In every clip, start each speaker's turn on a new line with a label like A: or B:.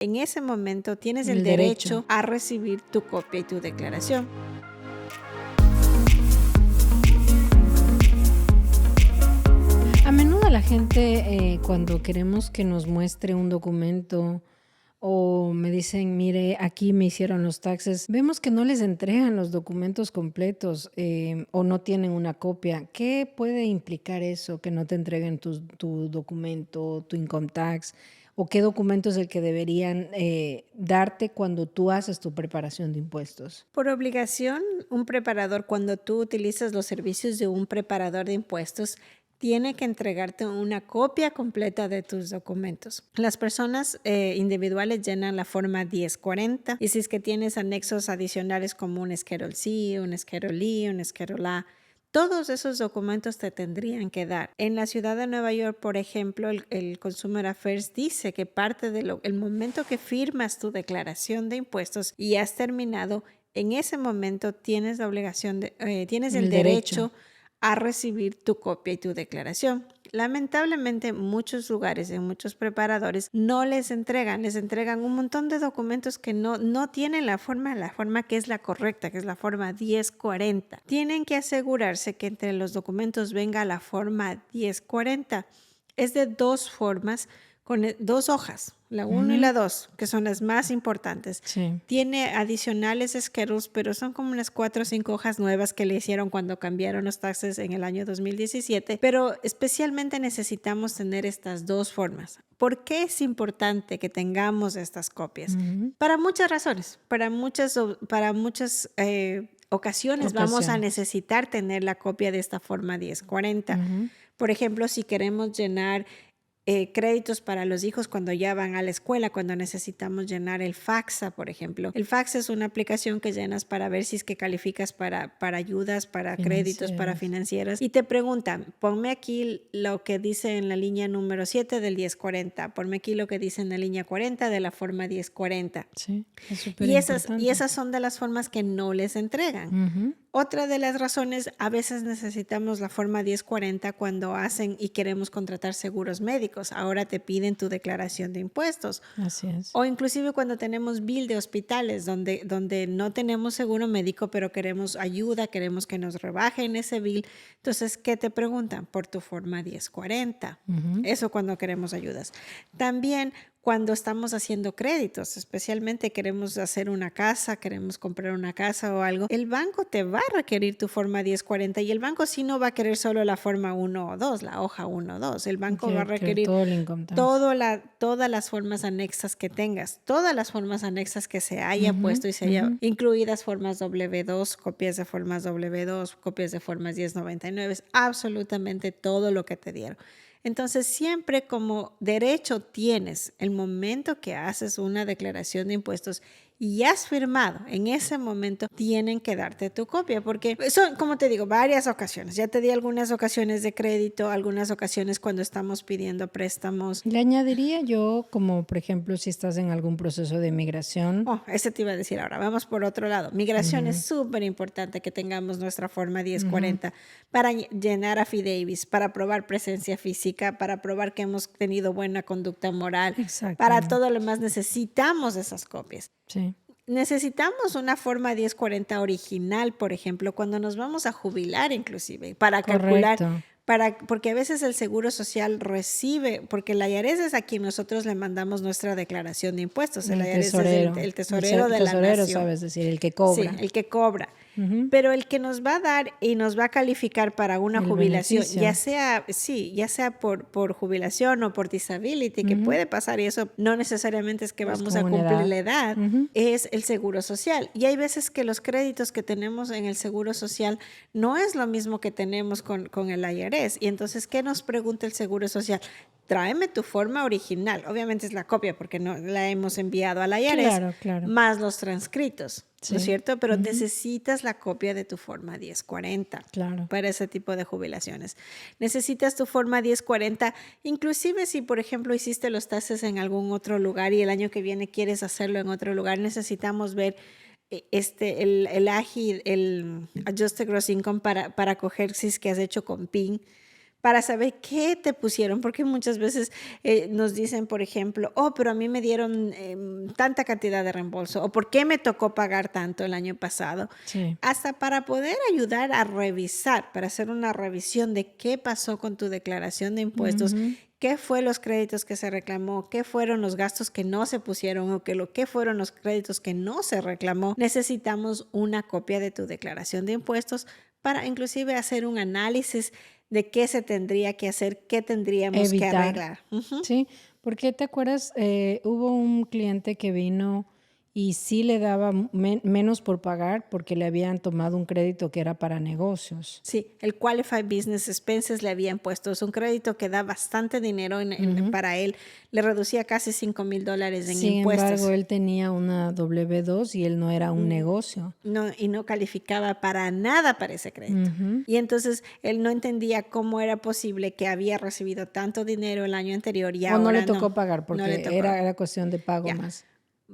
A: En ese momento tienes el
B: El
A: derecho
B: derecho.
A: a recibir tu copia y tu declaración.
B: A menudo la gente, cuando queremos que nos muestre un documento o me dicen, mire, aquí me hicieron los taxes, vemos que no les entregan los documentos completos o no tienen una copia. ¿Qué puede implicar eso, que no te entreguen tu documento, tu income tax? ¿O qué documento es el que deberían darte cuando tú haces tu preparación de impuestos?
A: Por obligación, un preparador, cuando tú utilizas los servicios de un preparador de impuestos, tiene que entregarte una copia completa de tus documentos. Las personas individuales llenan la forma 1040 y si es que tienes anexos adicionales como un Schedule C, un Schedule E, un Schedule A, todos esos documentos te tendrían que dar. En la ciudad de Nueva York, por ejemplo, el Consumer Affairs dice que parte del momento que firmas tu declaración de impuestos y has terminado, en ese momento tienes la obligación tienes el derecho a recibir tu copia y tu declaración. Lamentablemente, muchos lugares, en muchos preparadores, no les entregan un montón de documentos que no tienen la forma que es la correcta, que es la forma 1040. Tienen que asegurarse que entre los documentos venga la forma 1040. Es de dos formas, con dos hojas, la 1 y la 2, que son las más importantes.
B: Sí.
A: Tiene adicionales schedules, pero son como unas 4 o 5 hojas nuevas que le hicieron cuando cambiaron los taxes en el año 2017, pero especialmente necesitamos tener estas dos formas. ¿Por qué es importante que tengamos estas copias? Para muchas razones, para muchas ocasiones vamos a necesitar tener la copia de esta forma 1040. Por ejemplo, si queremos llenar créditos para los hijos cuando ya van a la escuela, cuando necesitamos llenar el FAFSA, por ejemplo. El FAFSA es una aplicación que llenas para ver si es que calificas para ayudas, para créditos, para financieras. Y te preguntan, ponme aquí lo que dice en la línea número 7 del 1040, ponme aquí lo que dice en la línea 40 de la forma 1040.
B: Sí, es súper
A: importante. Y esas son de las formas que no les entregan. Otra de las razones, a veces necesitamos la forma 1040 cuando hacen y queremos contratar seguros médicos. Ahora te piden tu declaración de impuestos.
B: Así es.
A: O inclusive cuando tenemos bill de hospitales donde no tenemos seguro médico, pero queremos ayuda, queremos que nos rebajen ese bill. Entonces, ¿qué te preguntan? Por tu forma 1040. Eso cuando queremos ayudas. También cuando estamos haciendo créditos, especialmente queremos hacer una casa, queremos comprar una casa o algo, el banco te va a requerir tu forma 1040 y el banco sí no va a querer solo la forma 1 o 2, la hoja 1 o 2. El banco va a requerir todas las formas anexas que tengas, todas las formas anexas que se haya puesto y se haya incluidas formas W2, copias de formas W2, copias de formas 1099, absolutamente todo lo que te dieron. Entonces, siempre como derecho tienes el momento que haces una declaración de impuestos y has firmado, en ese momento tienen que darte tu copia, porque son, como te digo, varias ocasiones. Ya te di algunas ocasiones de crédito, algunas ocasiones cuando estamos pidiendo préstamos.
B: Le añadiría yo, como por ejemplo, si estás en algún proceso de migración.
A: Ese te iba a decir ahora. Vamos por otro lado. Migración es súper importante que tengamos nuestra forma 1040 para llenar affidavits, para probar presencia física, para probar que hemos tenido buena conducta moral. Para todo lo más necesitamos esas copias.
B: Sí.
A: Necesitamos una forma 1040 original, por ejemplo, cuando nos vamos a jubilar inclusive, para calcular, porque a veces el Seguro Social recibe, porque el IRS es a quien nosotros le mandamos nuestra declaración de impuestos. El IRS es el tesorero de la nación.
B: Sabes decir, el que cobra.
A: Sí, el que cobra. Pero el que nos va a dar y nos va a calificar para una jubilación, ya sea por jubilación o por disability, que puede pasar y eso no necesariamente es que vamos a cumplir la edad, es el Seguro Social. Y hay veces que los créditos que tenemos en el Seguro Social no es lo mismo que tenemos con el IRS. Y entonces, ¿qué nos pregunta el Seguro Social? Tráeme tu forma original. Obviamente es la copia porque no la hemos enviado a la IRS, más los transcritos, ¿no es cierto? Pero necesitas la copia de tu forma 1040 para ese tipo de jubilaciones. Necesitas tu forma 1040, inclusive si, por ejemplo, hiciste los taxes en algún otro lugar y el año que viene quieres hacerlo en otro lugar, necesitamos ver el AGI, el Adjusted Gross Income para coger si es que has hecho con PIN, para saber qué te pusieron, porque muchas veces nos dicen, por ejemplo, oh, pero a mí me dieron tanta cantidad de reembolso, o por qué me tocó pagar tanto el año pasado,
B: Sí.
A: hasta para poder ayudar a revisar, para hacer una revisión de qué pasó con tu declaración de impuestos,
B: Ujú.
A: qué fue los créditos que se reclamó, qué fueron los gastos que no se pusieron o qué fueron los créditos que no se reclamó. Necesitamos una copia de tu declaración de impuestos para inclusive hacer un análisis de qué se tendría que hacer, qué tendríamos que
B: Evitar.
A: arreglar. Ujú.
B: Sí, porque te acuerdas, hubo un cliente que vino y sí le daba menos por pagar porque le habían tomado un crédito que era para negocios.
A: Sí, el Qualified Business Expenses le habían puesto. Es un crédito que da bastante dinero para él. Le reducía casi $5,000 en
B: Sin embargo,
A: impuestos.
B: él tenía una W2 y él no era un negocio.
A: No, y no calificaba para nada para ese crédito.
B: Ujú.
A: Y entonces él no entendía cómo era posible que había recibido tanto dinero el año anterior y
B: O no le
A: ahora
B: tocó
A: no,
B: pagar
A: no le
B: porque
A: tocó.
B: era cuestión de pago
A: Ya.
B: más.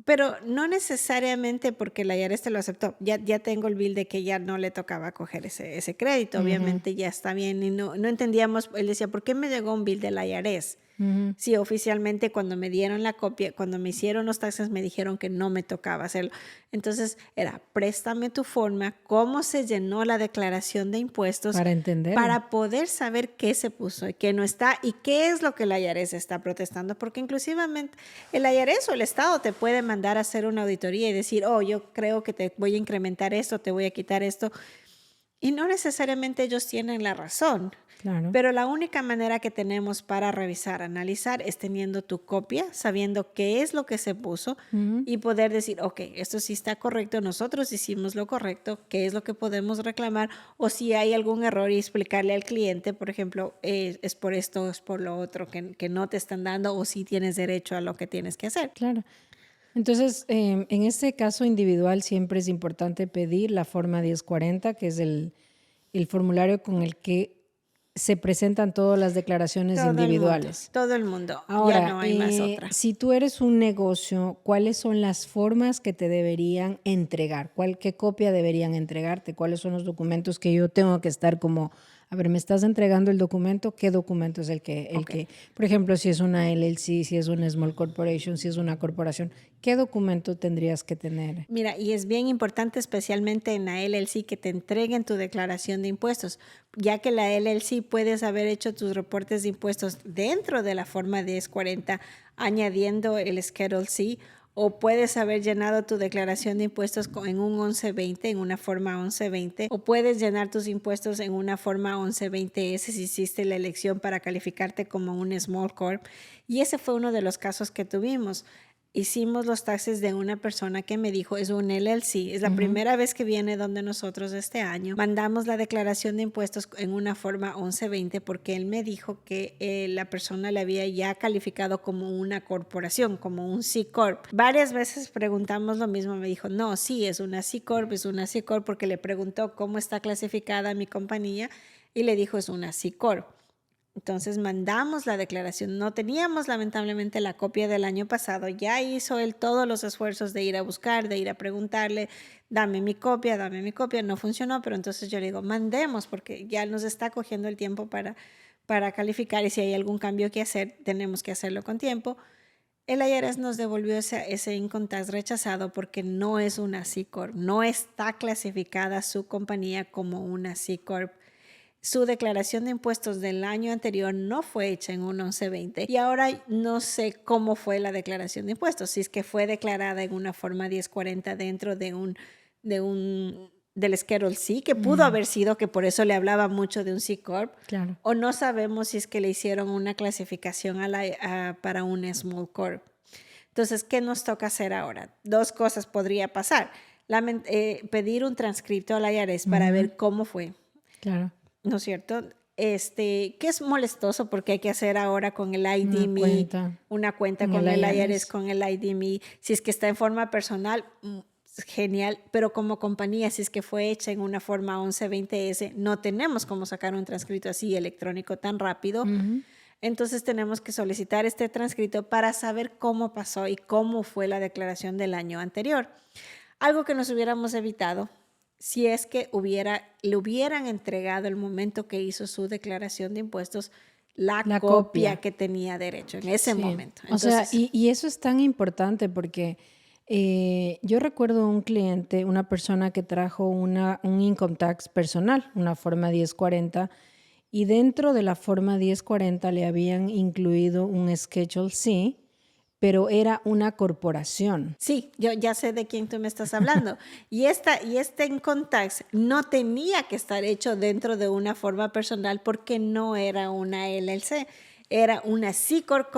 A: Pero no necesariamente porque la IRS te lo aceptó. Ya tengo el bill de que ya no le tocaba coger ese crédito. Obviamente ya está bien. Y no entendíamos. Él decía, ¿por qué me llegó un bill de la IRS?
B: Ujú.
A: Sí, oficialmente cuando me dieron la copia, cuando me hicieron los taxes, me dijeron que no me tocaba hacerlo. Entonces era, préstame tu forma, cómo se llenó la declaración de impuestos
B: Para entenderlo.
A: para poder saber qué se puso y qué no está y qué es lo que la IRS está protestando, porque inclusivamente el IRS o el Estado te puede mandar a hacer una auditoría y decir, oh, yo creo que te voy a incrementar esto, te voy a quitar esto, y no necesariamente ellos tienen la razón.
B: Claro.
A: Pero la única manera que tenemos para revisar, analizar, es teniendo tu copia, sabiendo qué es lo que se puso
B: Ujú.
A: y poder decir, ok, esto sí está correcto, nosotros hicimos lo correcto, qué es lo que podemos reclamar, o si hay algún error y explicarle al cliente, por ejemplo, es por esto, es por lo otro que no te están dando, o si tienes derecho a lo que tienes que hacer.
B: Claro. Entonces, en este caso individual siempre es importante pedir la forma 1040, que es el formulario con el que se presentan todas las declaraciones individuales.
A: Todo el mundo, ya
B: Ahora,
A: no hay más otra.
B: si tú eres un negocio, ¿cuáles son las formas que te deberían entregar? ¿Qué copia deberían entregarte? ¿Cuáles son los documentos que yo tengo que estar como, a ver, me estás entregando el documento, ¿qué documento es el que, por ejemplo, si es una LLC, si es una Small Corporation, si es una corporación, ¿qué documento tendrías que tener?
A: Mira, y es bien importante, especialmente en la LLC, que te entreguen tu declaración de impuestos, ya que la LLC puedes haber hecho tus reportes de impuestos dentro de la forma 1040, añadiendo el Schedule C, o puedes haber llenado tu declaración de impuestos en un 1120, en una forma 1120, o puedes llenar tus impuestos en una forma 1120S si hiciste la elección para calificarte como un Small Corp. Y ese fue uno de los casos que tuvimos. Hicimos los taxes de una persona que me dijo, es un LLC, es la primera vez que viene donde nosotros este año. Mandamos la declaración de impuestos en una forma 1120 porque él me dijo que la persona le había ya calificado como una corporación, como un C Corp. Varias veces preguntamos lo mismo, me dijo, no, sí, es una C Corp, es una C Corp, porque le preguntó cómo está clasificada mi compañía y le dijo, es una C Corp. Entonces mandamos la declaración. No teníamos lamentablemente la copia del año pasado. Ya hizo él todos los esfuerzos de ir a buscar, de ir a preguntarle, dame mi copia, dame mi copia. No funcionó, pero entonces yo le digo, mandemos porque ya nos está cogiendo el tiempo para calificar y si hay algún cambio que hacer, tenemos que hacerlo con tiempo. El IRS nos devolvió ese income tax rechazado porque no es una C Corp. No está clasificada su compañía como una C Corp. Su declaración de impuestos del año anterior no fue hecha en un 1120 y ahora no sé cómo fue la declaración de impuestos, si es que fue declarada en una forma 1040 dentro del Schedule C, que pudo haber sido, que por eso le hablaba mucho de un C Corp,
B: Claro.
A: o no sabemos si es que le hicieron una clasificación para un Small Corp. Entonces, ¿qué nos toca hacer ahora? Dos cosas podría pasar. Pedir un transcripto al IRS para ver cómo fue.
B: Claro.
A: ¿No es cierto? Que es molestoso porque hay que hacer ahora con el ID.me una cuenta con el IRS, con el ID.me. Si es que está en forma personal, genial, pero como compañía, si es que fue hecha en una forma 1120S, no tenemos cómo sacar un transcrito así electrónico tan rápido. Entonces tenemos que solicitar este transcrito para saber cómo pasó y cómo fue la declaración del año anterior. Algo que nos hubiéramos evitado si es que le hubieran entregado el momento que hizo su declaración de impuestos la
B: La
A: copia
B: copia.
A: que tenía derecho en ese
B: Sí,
A: momento.
B: o sea,
A: Entonces,
B: y eso es tan importante porque yo recuerdo un cliente, una persona que trajo un income tax personal, una forma 1040, y dentro de la forma 1040 le habían incluido un Schedule C, pero era una corporación.
A: sí, yo ya sé de quién tú me estás hablando. Y este income tax no tenía que estar hecho dentro de una forma personal porque no era una LLC. Era una C Corp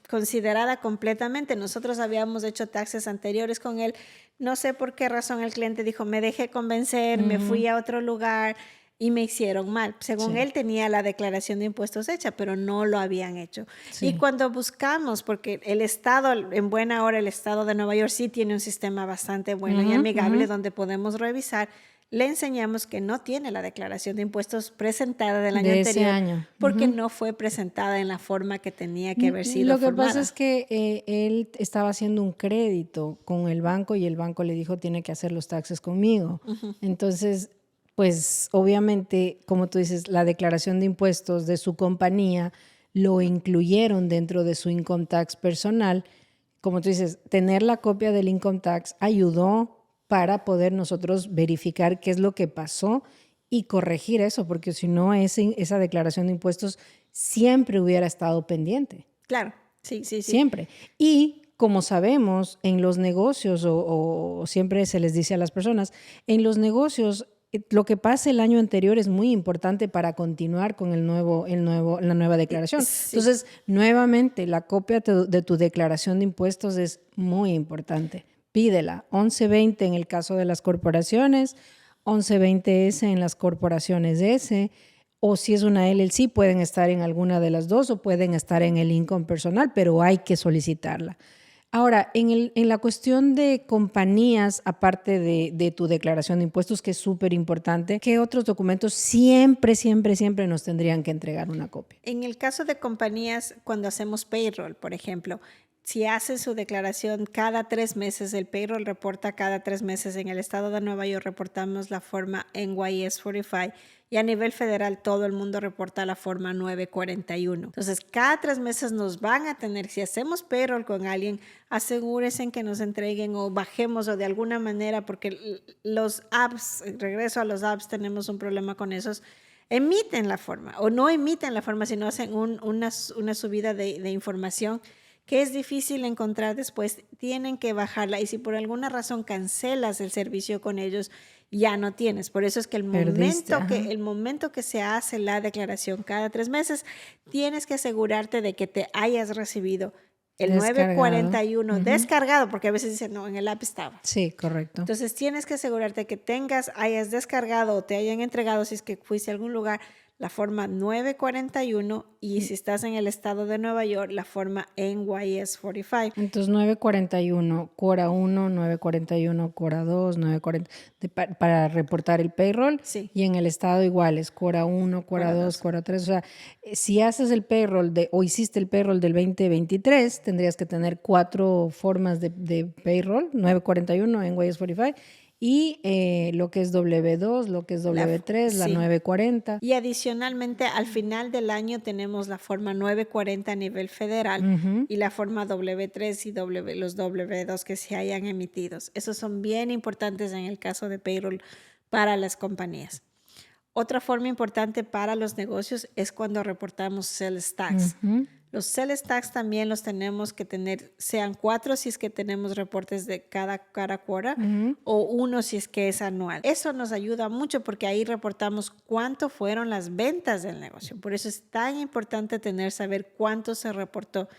A: considerada completamente. Nosotros habíamos hecho taxes anteriores con él. No sé por qué razón el cliente dijo, me dejé convencer, me fui a otro lugar y me hicieron mal. Según
B: Sí,
A: él tenía la declaración de impuestos hecha, pero no lo habían hecho. Y
B: sí.
A: cuando buscamos, porque el estado, en buena hora, el estado de Nueva York sí tiene un sistema bastante bueno y
B: Ujú, ujú.
A: amigable donde podemos revisar, le enseñamos que no tiene la declaración de impuestos presentada del año
B: De ese
A: anterior
B: año.
A: porque
B: Ujú.
A: no fue presentada en la forma que tenía que haber sido
B: Lo que pasa es
A: formada.
B: que él estaba haciendo un crédito con el banco y el banco le dijo tiene que hacer los taxes conmigo. Entonces, pues obviamente, como tú dices, la declaración de impuestos de su compañía lo incluyeron dentro de su income tax personal. Como tú dices, tener la copia del income tax ayudó para poder nosotros verificar qué es lo que pasó y corregir eso, porque si no, esa declaración de impuestos siempre hubiera estado pendiente,
A: Claro, sí, sí, sí.
B: siempre. Y como sabemos, en los negocios, o siempre se les dice a las personas, en los negocios, lo que pasa el año anterior es muy importante para continuar con la nueva declaración.
A: Sí,
B: Entonces, nuevamente, la copia de tu declaración de impuestos es muy importante. Pídela. 1120 en el caso de las corporaciones, 1120S en las corporaciones S, o si es una LLC, pueden estar en alguna de las dos o pueden estar en el income personal, pero hay que solicitarla. Ahora, en la cuestión de compañías, aparte de tu declaración de impuestos, que es súper importante, ¿qué otros documentos siempre, siempre, siempre nos tendrían que entregar una copia?
A: en el caso de compañías, cuando hacemos payroll, por ejemplo, si hacen su declaración cada 3 meses, el payroll reporta cada 3 meses. En el estado de Nueva York reportamos la forma NYS 45 y a nivel federal todo el mundo reporta la forma 941. Entonces, cada 3 meses nos van a tener, si hacemos payroll con alguien, asegúrense en que nos entreguen o bajemos o de alguna manera, porque los apps, regreso a los apps, tenemos un problema con esos, emiten la forma o no emiten la forma, sino hacen una subida de información que es difícil encontrar después, tienen que bajarla y si por alguna razón cancelas el servicio con ellos, ya no tienes. Por eso es que
B: Perdiste, ajá.
A: el momento que se hace la declaración cada 3 meses, tienes que asegurarte de que te hayas recibido el
B: Descargado.
A: 941
B: Ujú.
A: descargado, porque a veces dicen, no, en el app estaba.
B: Sí, correcto.
A: Entonces tienes que asegurarte que hayas descargado o te hayan entregado, si es que fuiste a algún lugar, la forma 941 y si estás en el estado de Nueva York, la forma NYS 45.
B: Entonces, 941, Quora 1, 941, Quora 2, 940, para reportar el payroll.
A: Sí,
B: Y en el estado igual es Quora 1, Quora
A: Quora
B: 2,
A: 2.
B: Quora 3. O sea, si haces el payroll o hiciste el payroll del 2023, tendrías que tener 4 formas de payroll, 941 en NYS 45, y lo que es W2, lo que es W3, la
A: Sí.
B: 940.
A: Y adicionalmente, al final del año tenemos la forma 940 a nivel federal
B: Ujú.
A: y la forma W3 y los W2 que se hayan emitidos. Esos son bien importantes en el caso de payroll para las compañías. Otra forma importante para los negocios es cuando reportamos sales tax.
B: Ujú.
A: Los sales tax también los tenemos que tener, sean 4 si es que tenemos reportes de cada quarter
B: Ujú.
A: o 1 si es que es anual. Eso nos ayuda mucho porque ahí reportamos cuánto fueron las ventas del negocio. Por eso es tan importante saber cuánto se reportó.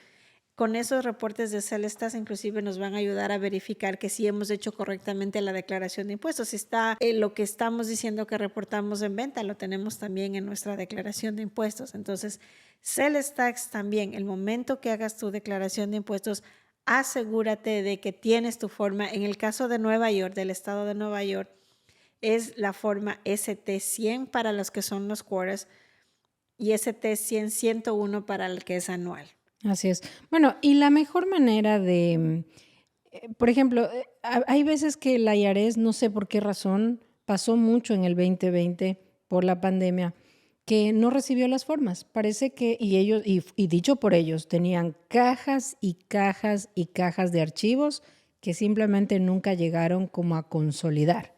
A: Con esos reportes de Celestas inclusive nos van a ayudar a verificar que sí hemos hecho correctamente la declaración de impuestos. Si está lo que estamos diciendo que reportamos en venta, lo tenemos también en nuestra declaración de impuestos. Entonces, Celestax también, el momento que hagas tu declaración de impuestos, asegúrate de que tienes tu forma. En el caso de Nueva York, del estado de Nueva York, es la forma ST100 para los que son los quarters y ST100 101 para el que es anual.
B: Así es. Bueno, y la mejor manera de, por ejemplo, hay veces que la IARES, no sé por qué razón, pasó mucho en el 2020 por la pandemia, que no recibió las formas. Parece que, y dicho por ellos, tenían cajas y cajas y cajas de archivos que simplemente nunca llegaron como a consolidar.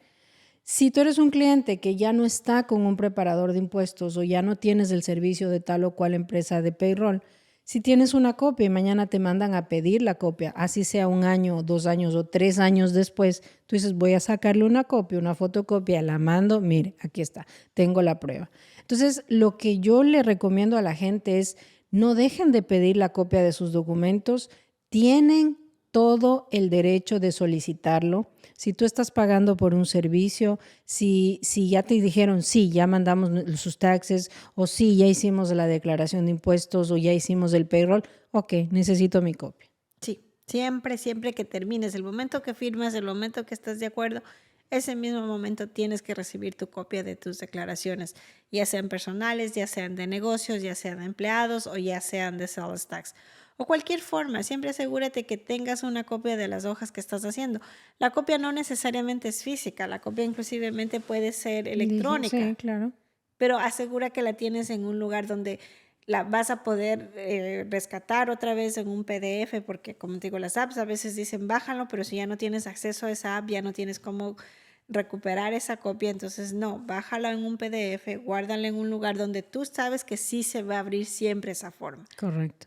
B: Si tú eres un cliente que ya no está con un preparador de impuestos o ya no tienes el servicio de tal o cual empresa de payroll, si tienes una copia y mañana te mandan a pedir la copia, así sea 1 año, 2 años o 3 años después, tú dices, voy a sacarle una copia, una fotocopia, la mando, mire, aquí está, tengo la prueba. Entonces, lo que yo le recomiendo a la gente es no dejen de pedir la copia de sus documentos, tienen todo el derecho de solicitarlo. Si tú estás pagando por un servicio, si ya te dijeron, sí, ya mandamos sus taxes, o sí, ya hicimos la declaración de impuestos, o ya hicimos el payroll, ok, necesito mi copia.
A: Sí, siempre que termines, el momento que firmas, el momento que estás de acuerdo, ese mismo momento tienes que recibir tu copia de tus declaraciones, ya sean personales, ya sean de negocios, ya sean de empleados o ya sean de sales tax. O cualquier forma, siempre asegúrate que tengas una copia de las hojas que estás haciendo. La copia no necesariamente es física, la copia inclusivemente puede ser electrónica.
B: Sí, claro.
A: Pero asegura que la tienes en un lugar donde la vas a poder rescatar otra vez en un PDF, porque como te digo, las apps a veces dicen bájalo, pero si ya no tienes acceso a esa app, ya no tienes cómo recuperar esa copia, entonces no, bájala en un PDF, guárdala en un lugar donde tú sabes que sí se va a abrir siempre esa forma.
B: Correcto.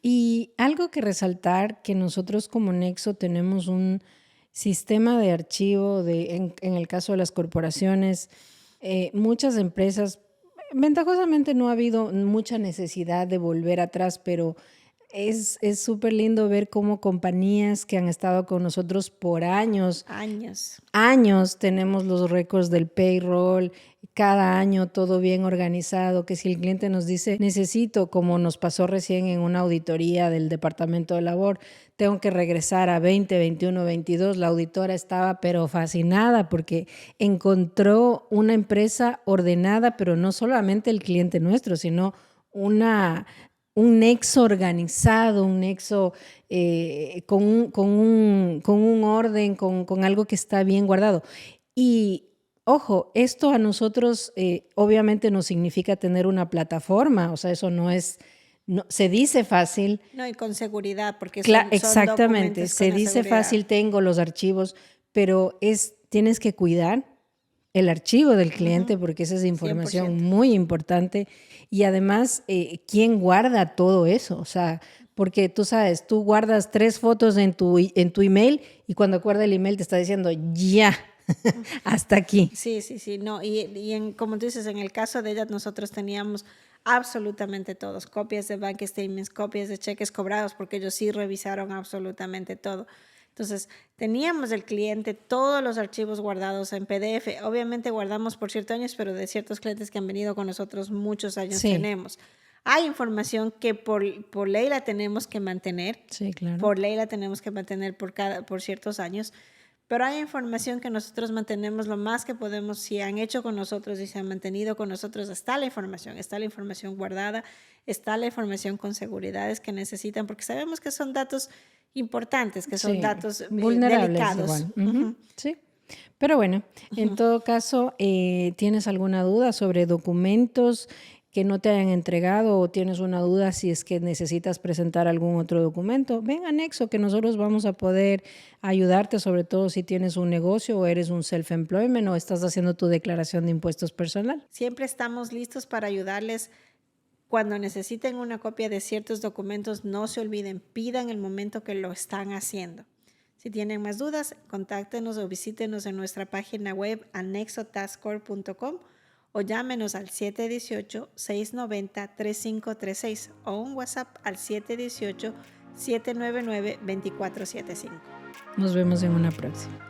B: Y algo que resaltar, que nosotros como Nexo tenemos un sistema de archivo, en el caso de las corporaciones, muchas empresas, ventajosamente no ha habido mucha necesidad de volver atrás, pero es súper lindo ver cómo compañías que han estado con nosotros por años, tenemos los récords del payroll, cada año todo bien organizado, que si el cliente nos dice, necesito, como nos pasó recién en una auditoría del Departamento de Labor, tengo que regresar a 20, 21, 22, la auditora estaba pero fascinada porque encontró una empresa ordenada, pero no solamente el cliente nuestro, sino un nexo organizado, un nexo con un orden, con algo que está bien guardado. Y ojo, esto a nosotros obviamente no significa tener una plataforma, o sea, eso no es, se dice fácil.
A: No, y con seguridad, porque
B: exactamente, se dice fácil, tengo los archivos, pero tienes que cuidar el archivo del cliente porque esa es información
A: 100%.
B: muy importante. Y además, ¿quién guarda todo eso? O sea, porque tú sabes, tú guardas 3 fotos en tu email y cuando guarda el email te está diciendo, ya, hasta aquí.
A: Sí, no, como tú dices, en el caso de ellas nosotros teníamos absolutamente todos, copias de bank statements, copias de cheques cobrados, porque ellos sí revisaron absolutamente todo. Entonces, teníamos del cliente todos los archivos guardados en PDF. Obviamente guardamos por ciertos años, pero de ciertos clientes que han venido con nosotros muchos años tenemos. Hay información que por ley la tenemos que mantener.
B: Sí, claro.
A: Por ley la tenemos que mantener por ciertos años. Pero hay información que nosotros mantenemos lo más que podemos. Si han hecho con nosotros y se han mantenido con nosotros, está la información guardada, está la información con seguridades que necesitan, porque sabemos que son datos importantes, que son datos
B: vulnerables,
A: delicados.
B: Igual. Sí. Pero bueno, en todo caso, ¿tienes alguna duda sobre documentos que no te hayan entregado o tienes una duda si es que necesitas presentar algún otro documento? Ven a Nexo, que nosotros vamos a poder ayudarte, sobre todo si tienes un negocio o eres un self-employment o estás haciendo tu declaración de impuestos personal.
A: Siempre estamos listos para ayudarles. Cuando necesiten una copia de ciertos documentos, no se olviden, pidan el momento que lo están haciendo. Si tienen más dudas, contáctenos o visítenos en nuestra página web anexotaskcorp.com o llámenos al 718-690-3536 o un WhatsApp al 718-799-2475.
B: Nos vemos en una próxima.